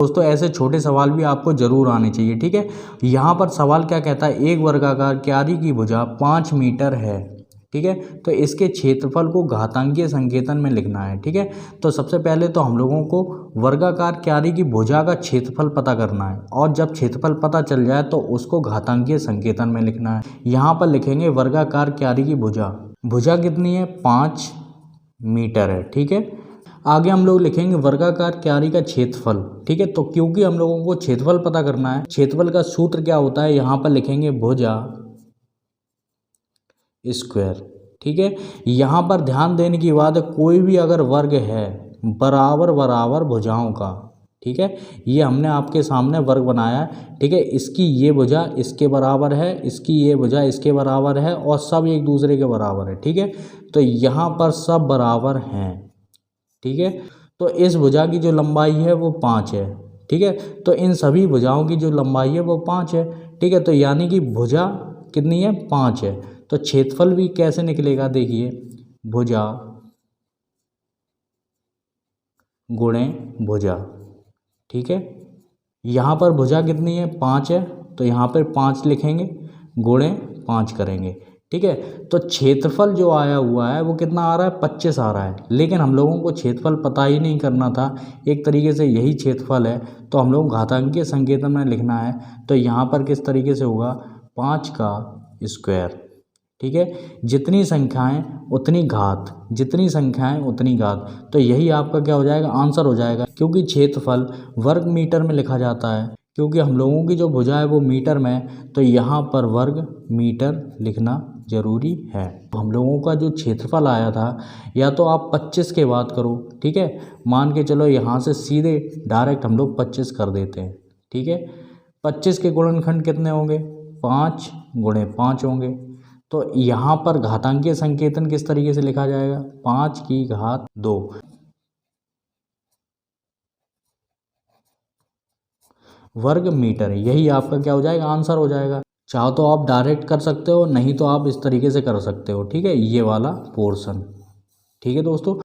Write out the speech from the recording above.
दोस्तों ऐसे छोटे सवाल भी आपको जरूर आने चाहिए, ठीक है। यहाँ पर सवाल क्या कहता है, एक वर्गाकार क्यारी की भुजा 5 मीटर है, ठीक है। तो इसके क्षेत्रफल को घातांकीय संकेतन में लिखना है, ठीक है। तो सबसे पहले तो हम लोगों को वर्गाकार क्यारी की भुजा का क्षेत्रफल पता करना है, और जब क्षेत्रफल पता चल जाए तो उसको घातांकीय संकेतन में लिखना है। यहाँ पर लिखेंगे वर्गाकार क्यारी की भुजा, भुजा कितनी है 5 मीटर है, ठीक है। आगे हम लोग लिखेंगे वर्गाकार क्यारी का क्षेत्रफल, ठीक है। तो क्योंकि हम लोगों को क्षेत्रफल पता करना है, क्षेत्रफल का सूत्र क्या होता है, यहाँ पर लिखेंगे भुजा स्क्वायर, ठीक है। यहाँ पर ध्यान देने की बात है, कोई भी अगर वर्ग है बराबर बराबर भुजाओं का, ठीक है, ये हमने आपके सामने वर्ग बनाया है, ठीक है। इसकी ये भुजा इसके बराबर है, इसकी ये भुजा इसके बराबर है, और सब एक दूसरे के बराबर है, ठीक है। तो यहाँ पर सब बराबर हैं, ठीक है। तो इस भुजा की जो लंबाई है वो 5 है, ठीक है। तो इन सभी भुजाओं की जो लंबाई है वो 5 है, ठीक है। तो यानी कि भुजा कितनी है 5 है। तो क्षेत्रफल भी कैसे निकलेगा, देखिए भुजा गुणे भुजा, ठीक है। यहाँ पर भुजा कितनी है 5 है, तो यहाँ पर 5 लिखेंगे, गुणे 5 करेंगे, ठीक है। तो क्षेत्रफल जो आया हुआ है वो कितना आ रहा है 25 आ रहा है, लेकिन हम लोगों को क्षेत्रफल पता ही नहीं करना था, एक तरीके से यही क्षेत्रफल है, तो हम लोग घातांकीय संकेतन में लिखना है। तो यहाँ पर किस तरीके से होगा 5 का स्क्वायर, ठीक है। जितनी संख्याएं उतनी घात, जितनी संख्याएं उतनी घात, तो यही आपका क्या हो जाएगा आंसर हो जाएगा। क्योंकि क्षेत्रफल वर्ग मीटर में लिखा जाता है, क्योंकि हम लोगों की जो भुजा है वो मीटर में है, तो यहाँ पर वर्ग मीटर लिखना जरूरी है। हम लोगों का जो क्षेत्रफल आया था, या तो आप 25 के बात करो, ठीक है, मान के चलो यहाँ से सीधे डायरेक्ट हम लोग 25 कर देते हैं, ठीक है। 25 के गुणनखंड कितने होंगे 5 गुणे 5 होंगे। तो यहाँ पर घातांकीय संकेतन किस तरीके से लिखा जाएगा 5 की घात 2 वर्ग मीटर, यही आपका क्या हो जाएगा आंसर हो जाएगा। चाहो तो आप डायरेक्ट कर सकते हो, नहीं तो आप इस तरीके से कर सकते हो, ठीक है, ये वाला पोर्शन, ठीक है दोस्तों।